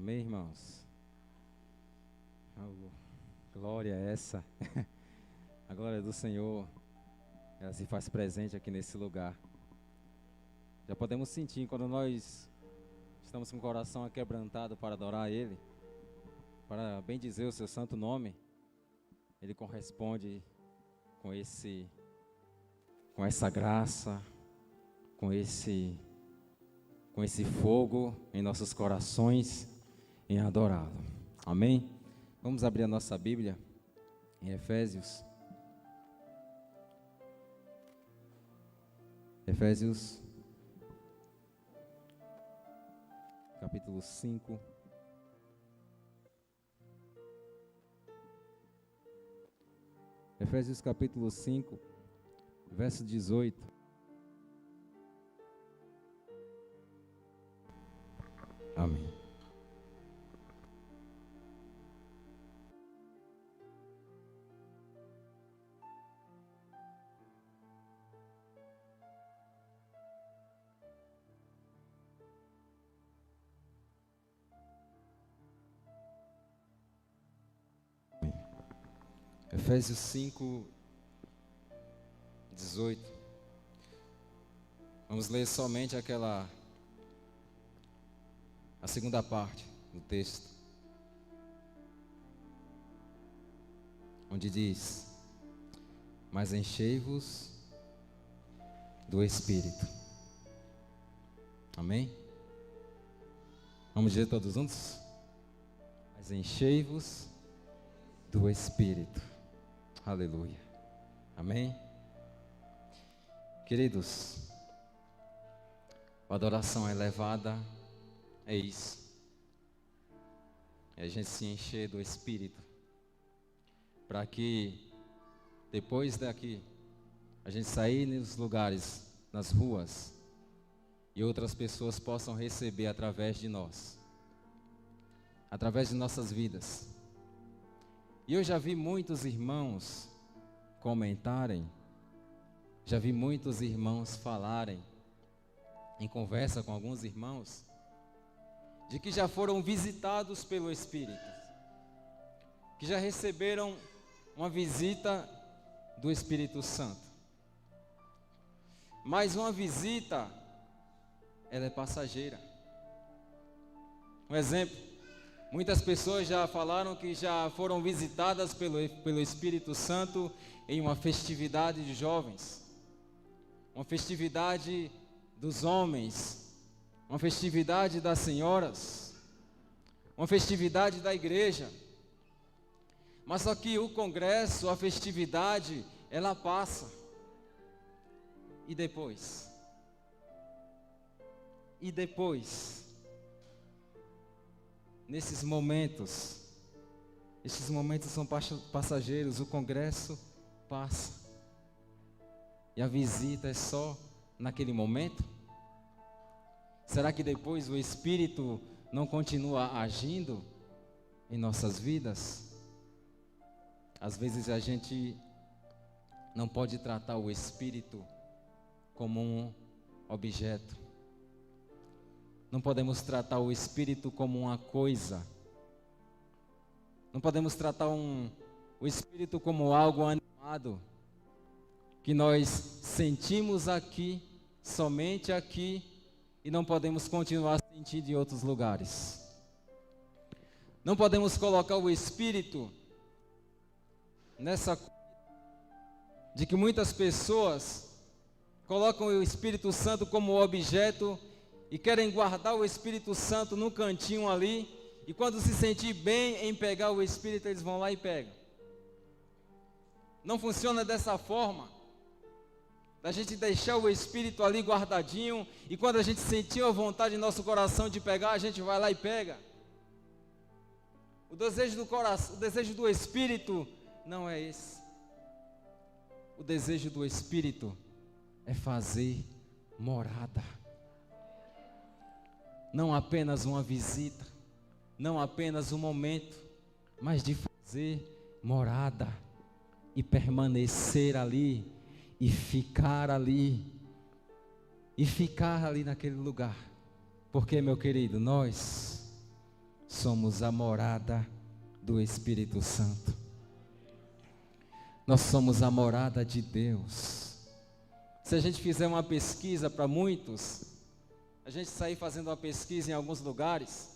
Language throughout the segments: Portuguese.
Amém, irmãos? Oh, glória é essa. A glória do Senhor, ela se faz presente aqui nesse lugar. Já podemos sentir quando nós estamos com o coração aquebrantado para adorar Ele, para bendizer o seu santo nome. Ele corresponde com essa graça, com esse fogo em nossos corações, em adorá-lo. Amém? Vamos abrir a nossa Bíblia em Efésios. Efésios, capítulo 5. Efésios capítulo 5, verso 18. Amém. Efésios 5, 18. Vamos ler somente a segunda parte do texto, onde diz: mas enchei-vos do Espírito. Amém? Vamos dizer todos juntos? Mas enchei-vos do Espírito. Aleluia. Amém? Queridos, a adoração elevada é isso. É a gente se encher do Espírito, para que depois daqui a gente sair nos lugares, nas ruas, e outras pessoas possam receber através de nós, através de nossas vidas. E eu já vi muitos irmãos comentarem, já vi muitos irmãos falarem, em conversa com alguns irmãos, de que já foram visitados pelo Espírito, que já receberam uma visita do Espírito Santo. Mas uma visita, ela é passageira. Um exemplo: muitas pessoas já falaram que já foram visitadas pelo Espírito Santo em uma festividade de jovens, uma festividade dos homens, uma festividade das senhoras, uma festividade da igreja. Mas só que o congresso, a festividade, ela passa. E depois? E depois? Nesses momentos, esses momentos são passageiros, o congresso passa. E a visita é só naquele momento? Será que depois o Espírito não continua agindo em nossas vidas? Às vezes a gente não pode tratar o Espírito como um objeto. Não podemos tratar o Espírito como uma coisa. Não podemos tratar o Espírito como algo animado, que nós sentimos aqui, somente aqui, e não podemos continuar sentindo em outros lugares. Não podemos colocar o Espírito nessa de que muitas pessoas colocam o Espírito Santo como objeto e querem guardar o Espírito Santo num cantinho ali, e quando se sentir bem em pegar o Espírito, eles vão lá e pegam. Não funciona dessa forma, da gente deixar o Espírito ali guardadinho, e quando a gente sentiu a vontade em nosso coração de pegar, a gente vai lá e pega. O desejo do coração, o desejo do Espírito não é esse. O desejo do Espírito é fazer morada. Não apenas uma visita, não apenas um momento, mas de fazer morada e permanecer ali e ficar ali naquele lugar. Porque, meu querido, nós somos a morada do Espírito Santo. Nós somos a morada de Deus. Se a gente fizer uma pesquisa para muitos, a gente sair fazendo uma pesquisa em alguns lugares,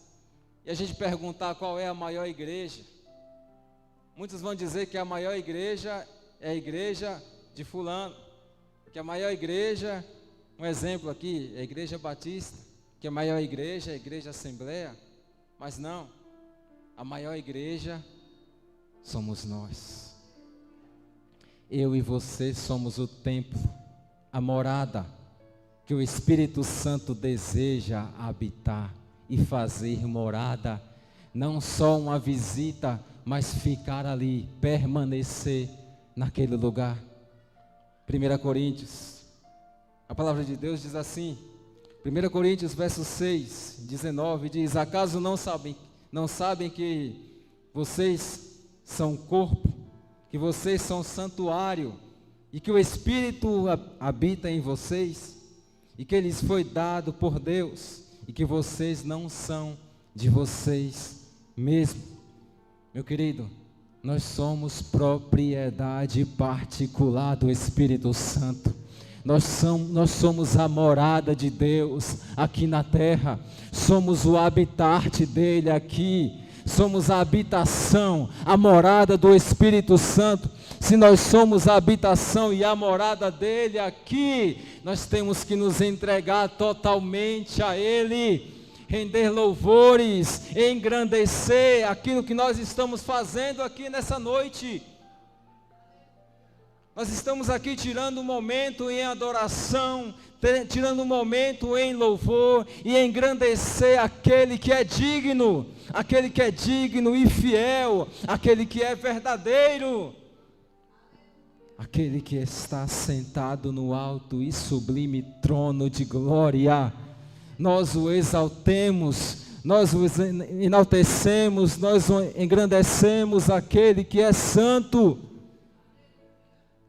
e a gente perguntar qual é a maior igreja, muitos vão dizer que a maior igreja é a igreja de fulano, que a maior igreja, um exemplo aqui, é a igreja batista, que a maior igreja é a igreja Assembleia, mas não, a maior igreja somos nós. Eu e você somos o templo, a morada que o Espírito Santo deseja habitar e fazer morada, não só uma visita, mas ficar ali, permanecer naquele lugar. 1 Coríntios, a palavra de Deus diz assim, 1 Coríntios verso 6, 19, diz: acaso não sabem que vocês são corpo, que vocês são santuário, e que o Espírito habita em vocês, e que lhes foi dado por Deus, e que vocês não são de vocês mesmos. Meu querido, nós somos propriedade particular do Espírito Santo. Nós somos a morada de Deus aqui na terra, somos o habitat dele aqui, somos a habitação, a morada do Espírito Santo. Se nós somos a habitação e a morada dele aqui, nós temos que nos entregar totalmente a ele, render louvores, engrandecer aquilo que nós estamos fazendo aqui nessa noite. Nós estamos aqui tirando um momento em adoração, tirando um momento em louvor e engrandecer aquele que é digno e fiel, aquele que é verdadeiro, aquele que está sentado no alto e sublime trono de glória. Nós o exaltemos, nós o enaltecemos, nós o engrandecemos, aquele que é santo.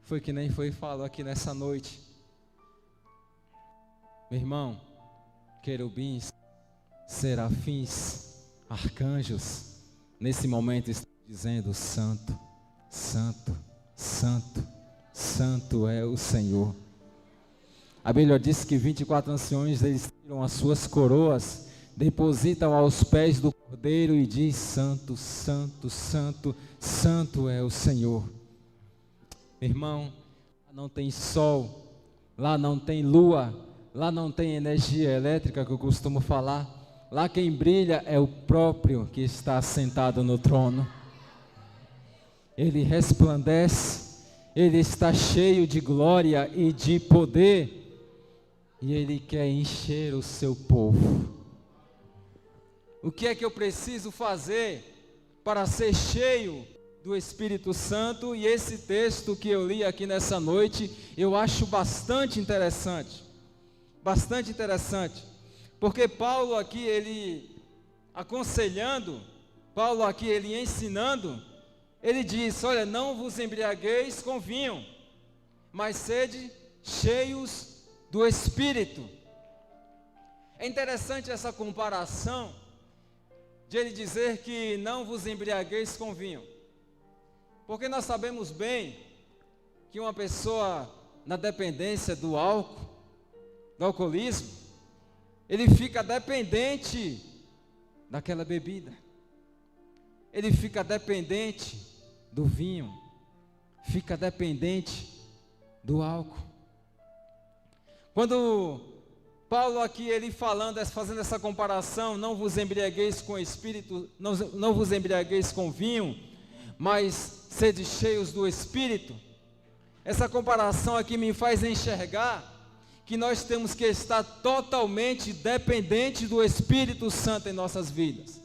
Foi que nem foi falado aqui nessa noite. Meu irmão, querubins, serafins, arcanjos, nesse momento estão dizendo: santo, santo, santo, santo é o Senhor. A Bíblia diz que 24 anciões, eles tiram as suas coroas, depositam aos pés do Cordeiro e diz: santo, santo, santo, santo é o Senhor. Meu irmão, lá não tem sol, lá não tem lua, lá não tem energia elétrica que eu costumo falar. Lá quem brilha é o próprio que está sentado no trono. Ele resplandece, ele está cheio de glória e de poder, e ele quer encher o seu povo. O que é que eu preciso fazer para ser cheio do Espírito Santo? E esse texto que eu li aqui nessa noite, eu acho bastante interessante, porque Paulo aqui, ele aconselhando, Paulo aqui, ele ensinando, ele diz: olha, não vos embriagueis com vinho, mas sede cheios do Espírito. É interessante essa comparação, de ele dizer que não vos embriagueis com vinho, porque nós sabemos bem que uma pessoa na dependência do álcool, do alcoolismo, ele fica dependente daquela bebida, ele fica dependente do vinho, fica dependente do álcool. Quando Paulo aqui, ele falando, fazendo essa comparação, não vos embriagueis com espírito, não vos embriagueis com vinho, mas sede cheios do Espírito. Essa comparação aqui me faz enxergar que nós temos que estar totalmente dependentes do Espírito Santo em nossas vidas.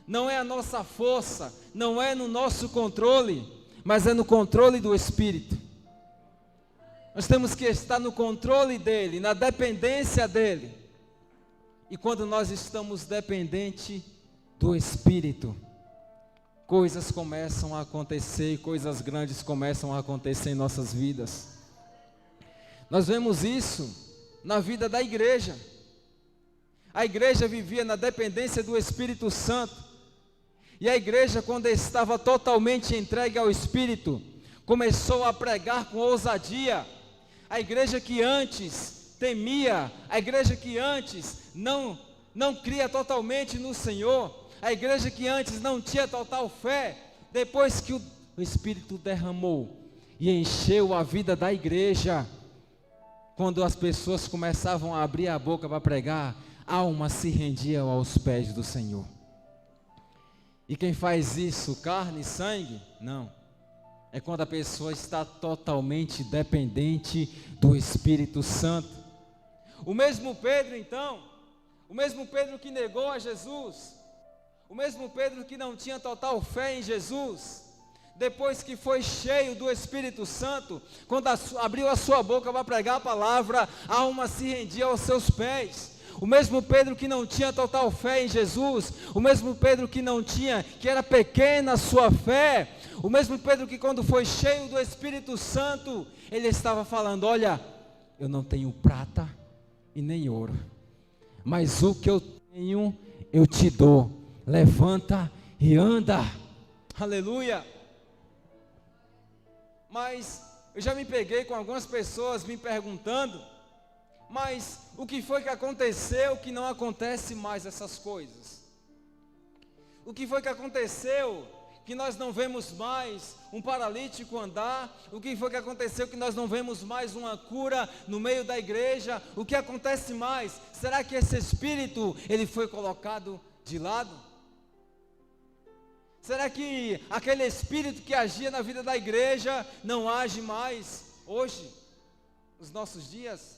Não é a nossa força, não é no nosso controle, mas é no controle do Espírito. Nós temos que estar no controle dele, na dependência dele. E quando nós estamos dependentes do Espírito, coisas começam a acontecer, coisas grandes começam a acontecer em nossas vidas. Nós vemos isso na vida da igreja. A igreja vivia na dependência do Espírito Santo. E a igreja, quando estava totalmente entregue ao Espírito, começou a pregar com ousadia. A igreja que antes temia, a igreja que antes não cria totalmente no Senhor, a igreja que antes não tinha total fé, depois que o Espírito derramou e encheu a vida da igreja, quando as pessoas começavam a abrir a boca para pregar, almas se rendiam aos pés do Senhor. E quem faz isso, carne e sangue? Não. É quando a pessoa está totalmente dependente do Espírito Santo. O mesmo Pedro então, o mesmo Pedro que negou a Jesus, o mesmo Pedro que não tinha total fé em Jesus, depois que foi cheio do Espírito Santo, quando abriu a sua boca para pregar a palavra, a alma se rendia aos seus pés. O mesmo Pedro que não tinha total fé em Jesus, o mesmo Pedro que não tinha, que era pequena a sua fé, o mesmo Pedro que quando foi cheio do Espírito Santo, ele estava falando: olha, eu não tenho prata e nem ouro, mas o que eu tenho eu te dou, levanta e anda. Aleluia. Mas eu já me peguei com algumas pessoas me perguntando: mas o que foi que aconteceu que não acontece mais essas coisas? O que foi que aconteceu que nós não vemos mais um paralítico andar? O que foi que aconteceu que nós não vemos mais uma cura no meio da igreja? O que acontece mais? Será que esse espírito, ele foi colocado de lado? Será que aquele espírito que agia na vida da igreja não age mais hoje, nos nossos dias?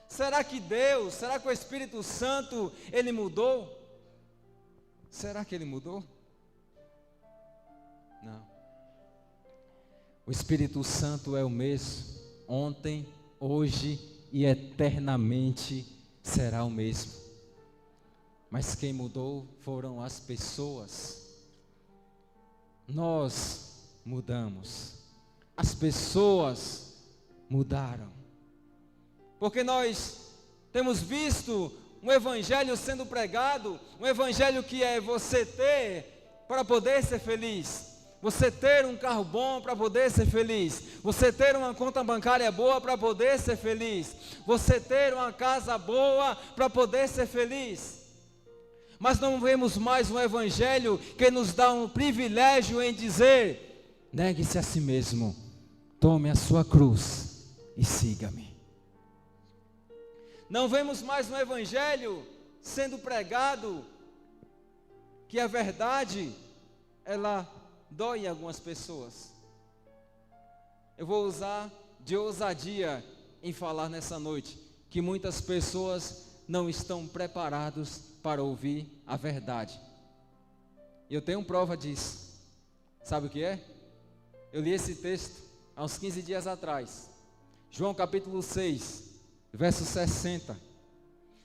Será que Deus, será que o Espírito Santo, ele mudou? Será que ele mudou? Não. O Espírito Santo é o mesmo, ontem, hoje e eternamente será o mesmo. Mas quem mudou foram as pessoas. Nós mudamos, as pessoas mudaram. Porque nós temos visto um evangelho sendo pregado, um evangelho que é você ter para poder ser feliz, você ter um carro bom para poder ser feliz, você ter uma conta bancária boa para poder ser feliz, você ter uma casa boa para poder ser feliz. Mas não vemos mais um evangelho que nos dá um privilégio em dizer: negue-se a si mesmo, tome a sua cruz e siga-me. Não vemos mais um evangelho sendo pregado que a verdade, ela dói em algumas pessoas. Eu vou usar de ousadia em falar nessa noite que muitas pessoas não estão preparados para ouvir a verdade. E eu tenho prova disso. Sabe o que é? Eu li esse texto há uns 15 dias atrás. João capítulo 6, verso 60.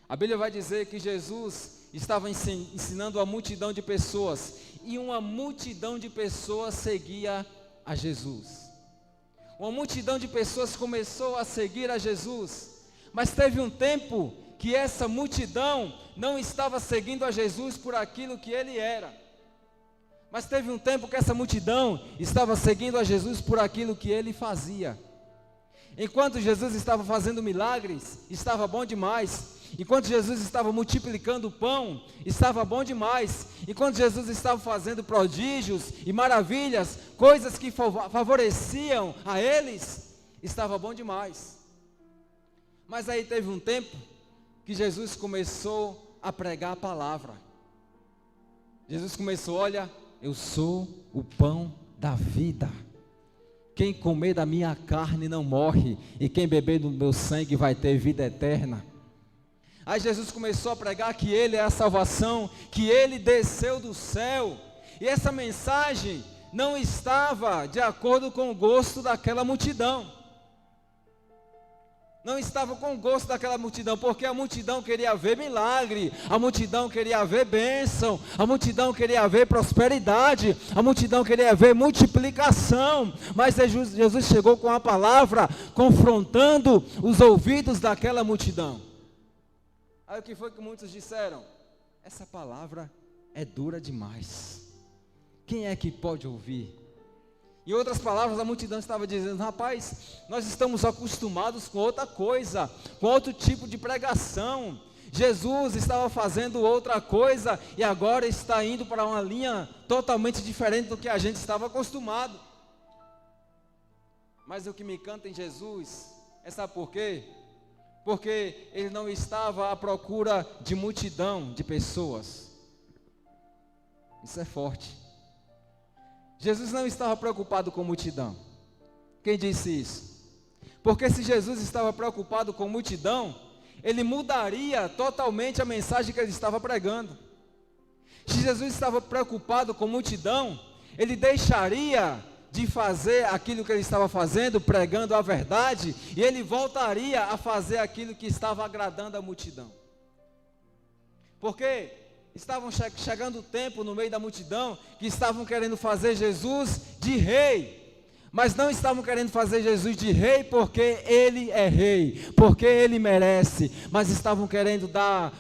A Bíblia vai dizer que Jesus estava ensinando a multidão de pessoas, e uma multidão de pessoas seguia a Jesus. Uma multidão de pessoas começou a seguir a Jesus, mas teve um tempo que essa multidão não estava seguindo a Jesus por aquilo que ele era, mas teve um tempo que essa multidão estava seguindo a Jesus por aquilo que ele fazia. Enquanto Jesus estava fazendo milagres, estava bom demais. Enquanto Jesus estava multiplicando o pão, estava bom demais. Enquanto Jesus estava fazendo prodígios e maravilhas, coisas que favoreciam a eles, estava bom demais. Mas aí teve um tempo que Jesus começou a pregar a palavra. Jesus começou: olha, eu sou o pão da vida. Quem comer da minha carne não morre, e quem beber do meu sangue vai ter vida eterna. Aí Jesus começou a pregar que Ele é a salvação, que Ele desceu do céu, e essa mensagem não estava de acordo com o gosto daquela multidão. Não estava com o gosto daquela multidão, porque a multidão queria ver milagre, a multidão queria ver bênção, a multidão queria ver prosperidade, a multidão queria ver multiplicação. Mas Jesus chegou com a palavra, confrontando os ouvidos daquela multidão. Aí o que foi que muitos disseram? Essa palavra é dura demais. Quem é que pode ouvir? Em outras palavras, a multidão estava dizendo: rapaz, nós estamos acostumados com outra coisa, com outro tipo de pregação. Jesus estava fazendo outra coisa e agora está indo para uma linha totalmente diferente do que a gente estava acostumado. Mas o que me encanta em Jesus, sabe por quê? Porque ele não estava à procura de multidão de pessoas. Isso é forte. Jesus não estava preocupado com multidão. Quem disse isso? Porque se Jesus estava preocupado com multidão, ele mudaria totalmente a mensagem que ele estava pregando. Se Jesus estava preocupado com multidão, ele deixaria de fazer aquilo que ele estava fazendo, pregando a verdade, e ele voltaria a fazer aquilo que estava agradando a multidão. Porque estavam chegando o tempo no meio da multidão que estavam querendo fazer Jesus de rei, mas não estavam querendo fazer Jesus de rei porque ele é rei, porque ele merece, mas estavam querendo dar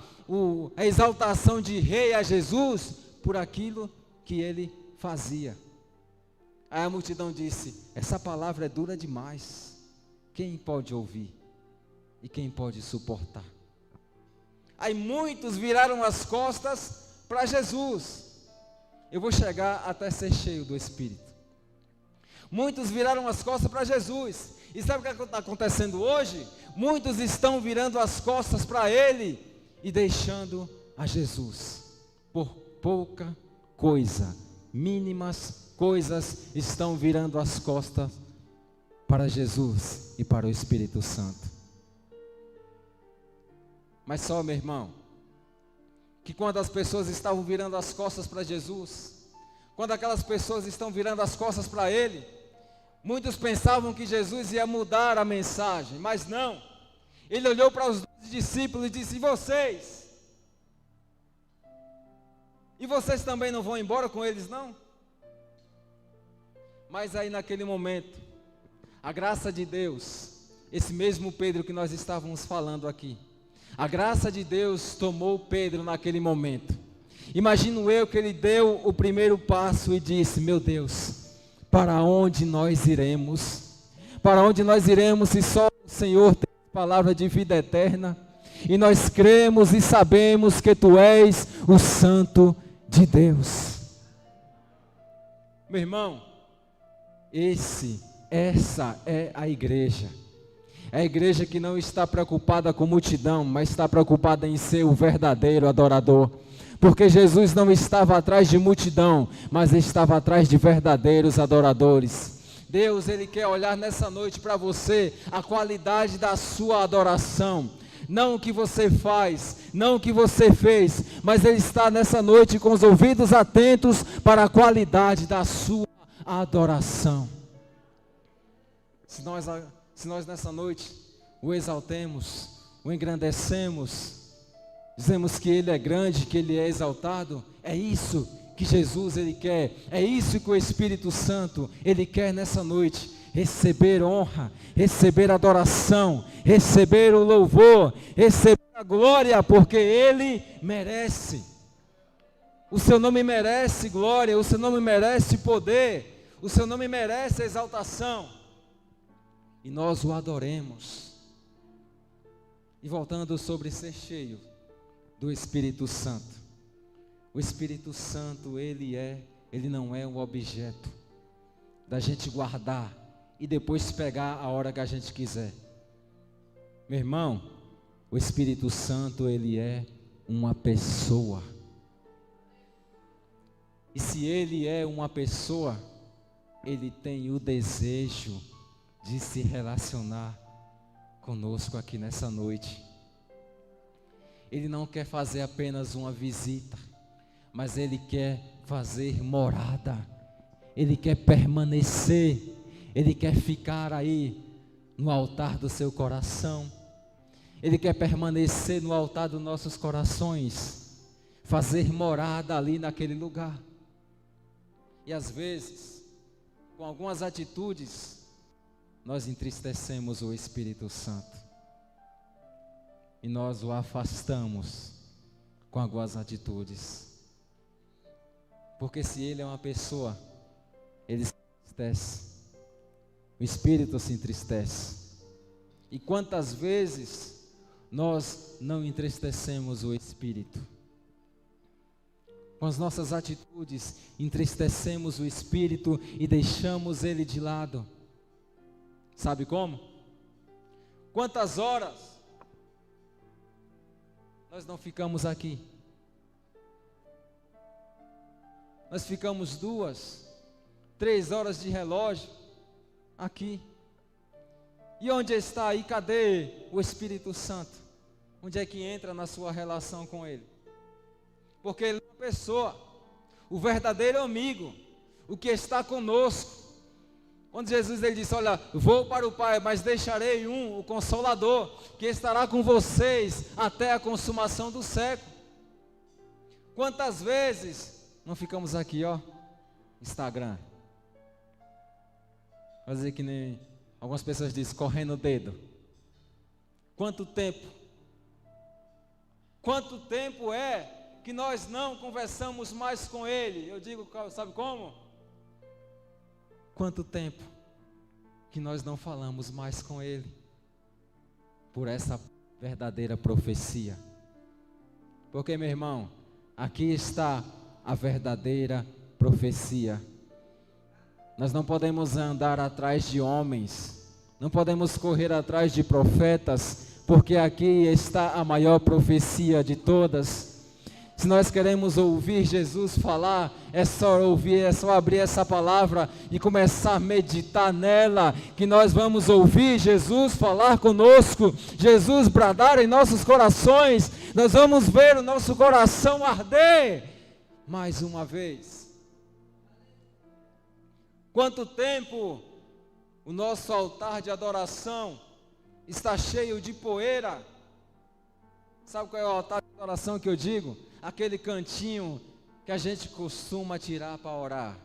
a exaltação de rei a Jesus por aquilo que ele fazia. Aí a multidão disse: essa palavra é dura demais, quem pode ouvir e quem pode suportar? Aí muitos viraram as costas para Jesus. Eu vou chegar até ser cheio do Espírito. Muitos viraram as costas para Jesus. E sabe o que está acontecendo hoje? Muitos estão virando as costas para Ele e deixando a Jesus. Por pouca coisa, mínimas coisas, estão virando as costas para Jesus e para o Espírito Santo. Mas só, meu irmão, que quando as pessoas estavam virando as costas para Jesus, quando aquelas pessoas estão virando as costas para Ele, muitos pensavam que Jesus ia mudar a mensagem, mas não. Ele olhou para os 12 discípulos e disse: e vocês? E vocês também não vão embora com eles, não? Mas aí naquele momento, a graça de Deus, esse mesmo Pedro que nós estávamos falando aqui, a graça de Deus tomou Pedro naquele momento. Imagino eu que ele deu o primeiro passo e disse: meu Deus, para onde nós iremos? Para onde nós iremos se só o Senhor tem palavra de vida eterna? E nós cremos e sabemos que Tu és o Santo de Deus. Meu irmão, essa é a igreja. É a igreja que não está preocupada com multidão, mas está preocupada em ser o verdadeiro adorador. Porque Jesus não estava atrás de multidão, mas estava atrás de verdadeiros adoradores. Deus, Ele quer olhar nessa noite para você, a qualidade da sua adoração. Não o que você faz, não o que você fez, mas Ele está nessa noite com os ouvidos atentos para a qualidade da sua adoração. Se nós nessa noite o exaltemos, o engrandecemos, dizemos que Ele é grande, que Ele é exaltado, é isso que Jesus Ele quer, é isso que o Espírito Santo Ele quer nessa noite, receber honra, receber adoração, receber o louvor, receber a glória, porque Ele merece. O seu nome merece glória, o seu nome merece poder, o seu nome merece exaltação. E nós o adoremos. E voltando sobre ser cheio do Espírito Santo. O Espírito Santo, ele não é um objeto da gente guardar e depois pegar a hora que a gente quiser. Meu irmão, o Espírito Santo, ele é uma pessoa. E se ele é uma pessoa, ele tem o desejo de se relacionar conosco aqui nessa noite. Ele não quer fazer apenas uma visita, mas Ele quer fazer morada. Ele quer permanecer, Ele quer ficar aí no altar do seu coração. Ele quer permanecer no altar dos nossos corações, fazer morada ali naquele lugar. E às vezes, com algumas atitudes, nós entristecemos o Espírito Santo. e nós o afastamos com algumas atitudes. Porque se ele é uma pessoa, ele se entristece, o espírito se entristece. E quantas vezes nós não entristecemos o espírito? Com as nossas atitudes, entristecemos o espírito e deixamos ele de lado. Sabe como? Quantas horas nós não ficamos aqui? Nós ficamos 2, 3 horas de relógio aqui. E onde está aí? Cadê o Espírito Santo? Onde é que entra na sua relação com Ele? Porque Ele é uma pessoa, o verdadeiro amigo, o que está conosco. Quando Jesus ele disse, olha, vou para o Pai, mas deixarei o Consolador, que estará com vocês até a consumação do século. Quantas vezes não ficamos aqui, ó, Instagram. Vai dizer que nem algumas pessoas dizem, correndo o dedo. Quanto tempo é que nós não conversamos mais com Ele? Eu digo, sabe como? Quanto tempo que nós não falamos mais com Ele? Por essa verdadeira profecia. Porque, meu irmão, aqui está a verdadeira profecia. Nós não podemos andar atrás de homens, não podemos correr atrás de profetas, porque aqui está a maior profecia de todas. Se nós queremos ouvir Jesus falar, é só ouvir, é só abrir essa palavra e começar a meditar nela, que nós vamos ouvir Jesus falar conosco, Jesus bradar em nossos corações, nós vamos ver o nosso coração arder mais uma vez. Quanto tempo o nosso altar de adoração está cheio de poeira? Sabe qual é o altar de adoração que eu digo? Aquele cantinho que a gente costuma tirar para orar.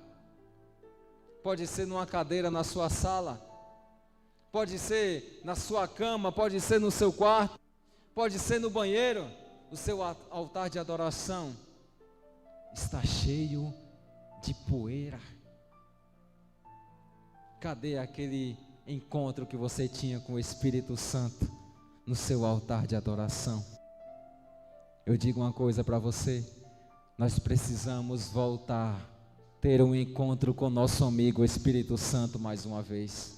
Pode ser numa cadeira na sua sala, pode ser na sua cama, pode ser no seu quarto, pode ser no banheiro. O seu altar de adoração está cheio de poeira. Cadê aquele encontro que você tinha com o Espírito Santo no seu altar de adoração? Eu digo uma coisa para você, nós precisamos voltar, ter um encontro com nosso amigo o Espírito Santo mais uma vez.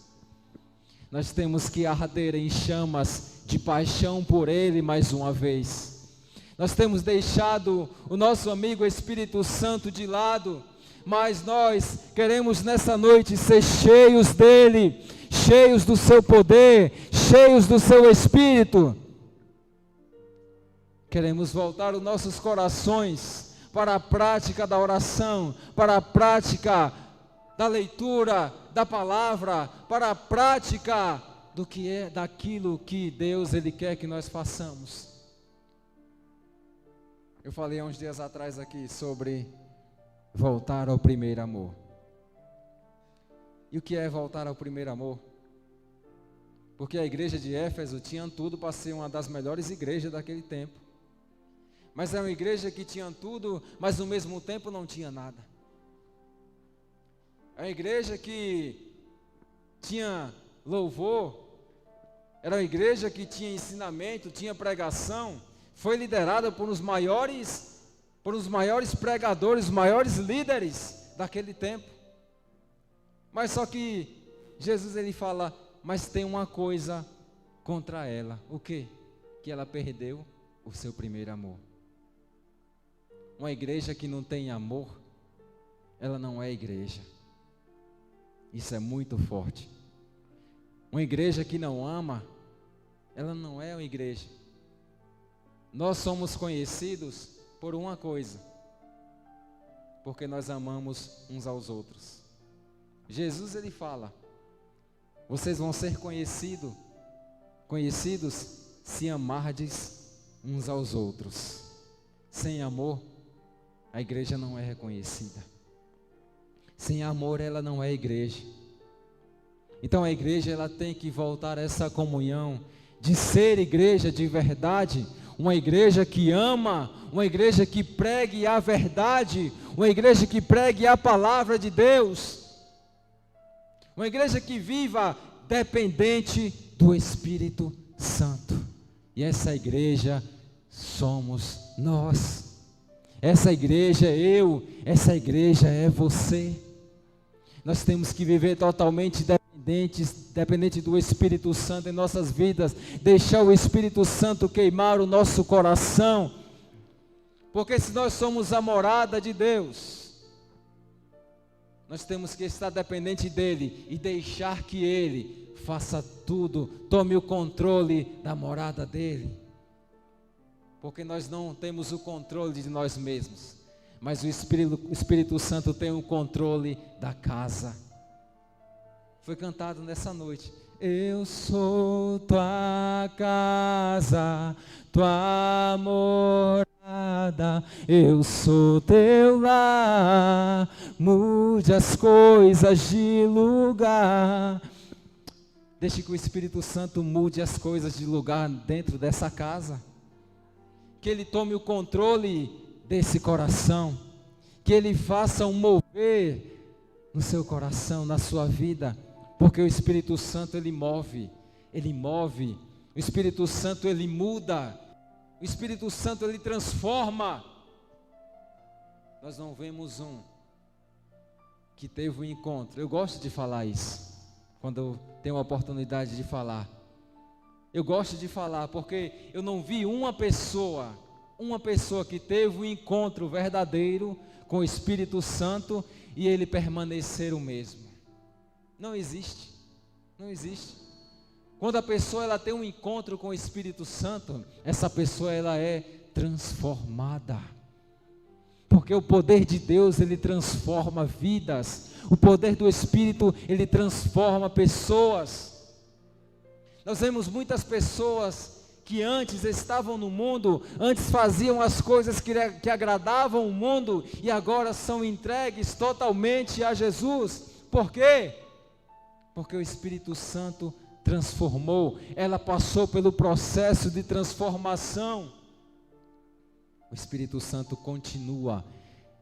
Nós temos que arder em chamas de paixão por Ele mais uma vez. Nós temos deixado o nosso amigo Espírito Santo de lado, mas nós queremos nessa noite ser cheios dEle, cheios do seu poder, cheios do seu Espírito. Queremos voltar os nossos corações para a prática da oração, para a prática da leitura da palavra, para a prática do que é daquilo que Deus Ele quer que nós façamos. Eu falei há uns dias atrás aqui sobre voltar ao primeiro amor. E o que é voltar ao primeiro amor? Porque a igreja de Éfeso tinha tudo para ser uma das melhores igrejas daquele tempo. Mas era uma igreja que tinha tudo, mas no mesmo tempo não tinha nada. É uma igreja que tinha louvor, era uma igreja que tinha ensinamento, tinha pregação, foi liderada por os maiores pregadores, os maiores líderes daquele tempo. Mas só que Jesus ele fala, mas tem uma coisa contra ela. O quê? Que ela perdeu o seu primeiro amor. Uma igreja que não tem amor, ela não é igreja. Isso é muito forte. Uma igreja que não ama, ela não é uma igreja. Nós somos conhecidos por uma coisa, porque nós amamos uns aos outros. Jesus ele fala, vocês vão ser conhecidos se amardes uns aos outros. Sem amor, a igreja não é reconhecida. Sem amor, ela não é igreja. Então a igreja ela tem que voltar a essa comunhão de ser igreja de verdade, uma igreja que ama, uma igreja que pregue a verdade, uma igreja que pregue a palavra de Deus, uma igreja que viva dependente do Espírito Santo. E essa igreja somos nós. Essa igreja é eu, essa igreja é você. Nós temos que viver totalmente dependente do Espírito Santo em nossas vidas, deixar o Espírito Santo queimar o nosso coração, porque se nós somos a morada de Deus, nós temos que estar dependente dEle e deixar que Ele faça tudo, tome o controle da morada dEle, porque nós não temos o controle de nós mesmos, mas o Espírito Santo tem o controle da casa. Foi cantado nessa noite. Eu sou tua casa, tua morada, eu sou teu lar, mude as coisas de lugar. Deixe que o Espírito Santo mude as coisas de lugar dentro dessa casa. Que Ele tome o controle desse coração. Que Ele faça um mover no seu coração, na sua vida. Porque o Espírito Santo, Ele move, o Espírito Santo, Ele muda, o Espírito Santo, Ele transforma. Nós não vemos um que teve um encontro, eu gosto de falar isso, quando eu tenho a oportunidade de falar, eu gosto de falar, porque eu não vi uma pessoa que teve um encontro verdadeiro com o Espírito Santo e ele permanecer o mesmo. Não existe. Quando a pessoa ela tem um encontro com o Espírito Santo, essa pessoa ela é transformada. Porque o poder de Deus, ele transforma vidas. O poder do Espírito, ele transforma pessoas. Nós vemos muitas pessoas que antes estavam no mundo, antes faziam as coisas que agradavam o mundo e agora são entregues totalmente a Jesus. Por quê? Porque o Espírito Santo transformou, ela passou pelo processo de transformação. O Espírito Santo continua,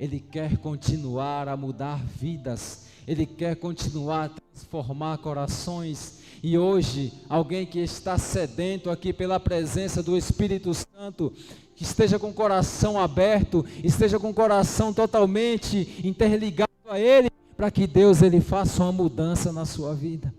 Ele quer continuar a mudar vidas, Ele quer continuar a transformar corações. E hoje, alguém que está sedento aqui pela presença do Espírito Santo, que esteja com o coração aberto, esteja com o coração totalmente interligado a Ele, para que Deus ele faça uma mudança na sua vida.